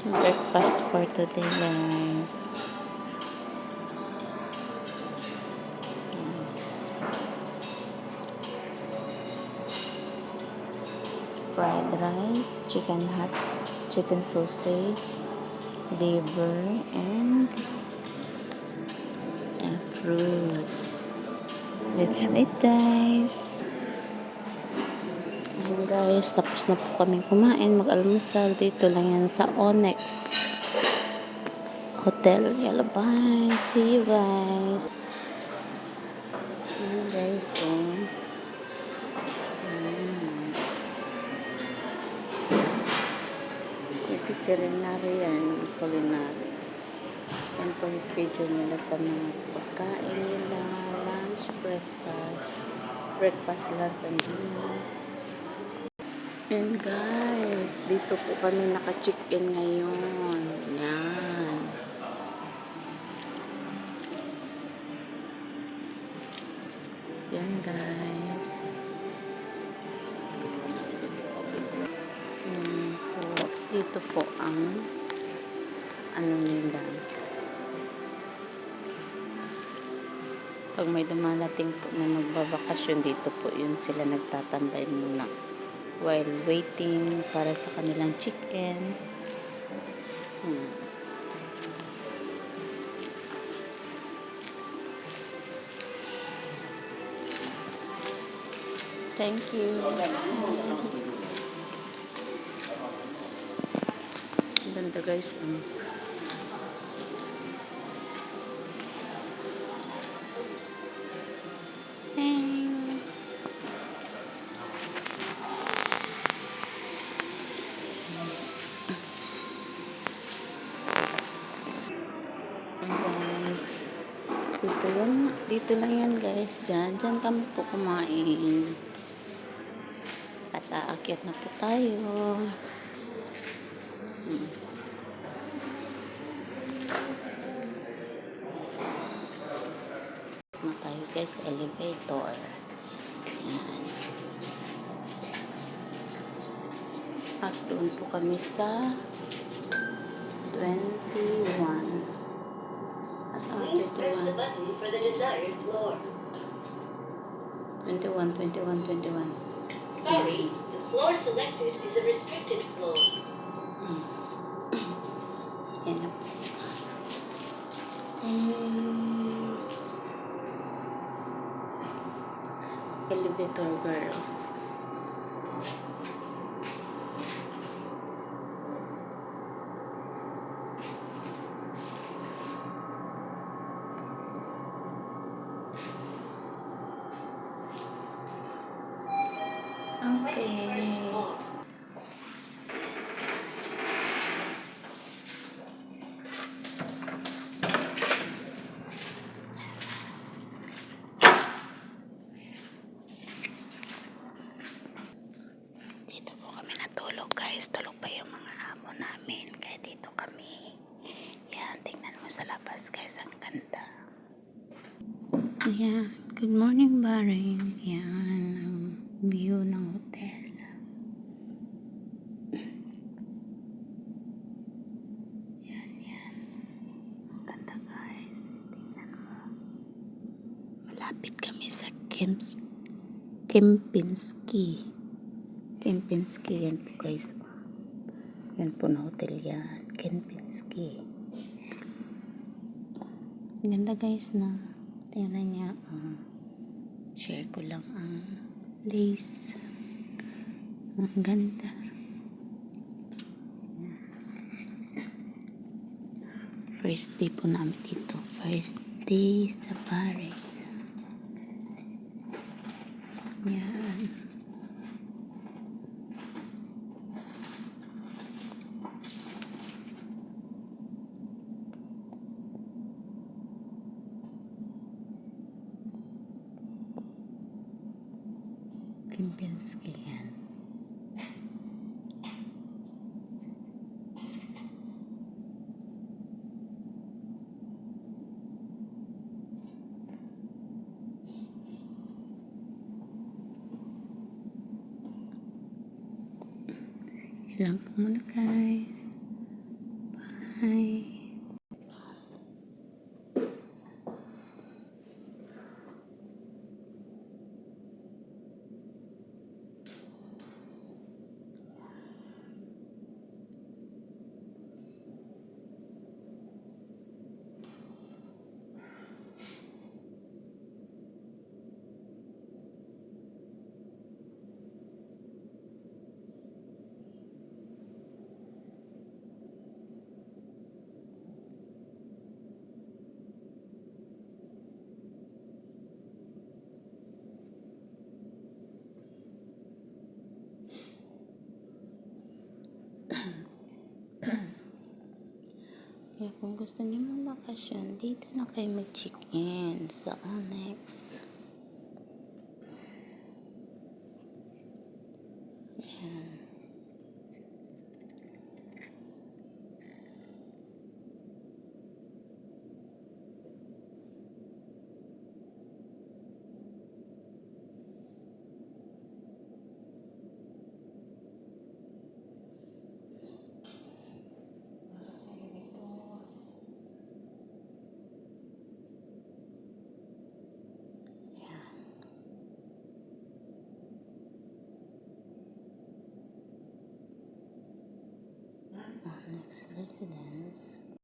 Breakfast for today, guys. Fried rice, chicken hot, chicken sausage, liver, and fruits. Let's eat, guys. Ayan, guys, tapos na po kami kumain, mag-almusal. Dito lang yan sa Onyx Hotel. Yalla, bye. See you, guys. Ayan, guys, oh. Veterinary yan, culinary. Yan po yung schedule nila sa mga pagkain nila, lunch, breakfast, lunch, and dinner. And guys, dito po kami naka-check-in ngayon. Yan. Yan, guys. Yan po. Dito po ang ano nila. Pag may dumalating po na magbabakasyon, dito po yun sila nagtatambay muna while waiting para sa kanilang check-in. Thank you. Ganda, guys. Guys, dito lang yan, guys. Diyan kami po kumain. At aakyat na po tayo. Na tayo, guys, elevator. Yan. At doon po kami sa 21. Asang 21? 21. Sorry, the floor selected is a restricted floor. Yan na po. Elevator girls. Okay. Dito po kami natulog, guys. Tulog pa yung mga amo namin. Kaya dito kami. Yan, tingnan mo sa labas, guys. Ang ganda. Yan. Good morning, Baring. Yan. View ng hotel. Yan. Ang ganda, guys. Tingnan mo. Malapit kami sa Kempinski. Yan po, guys. Yan po na hotel yan. Kempinski. Ganda, guys, na. Tingnan niya. Share ko lang ang place. Ang ganda. First day po namin dito. First day sa Bari. Yan. Kempinski yan. Yan lang po muna, guys. Bye. Kaya kung gusto niyo magbakasyon, dito na kayo mag-check-in sa Onyx. Ayan. Onyx Residence.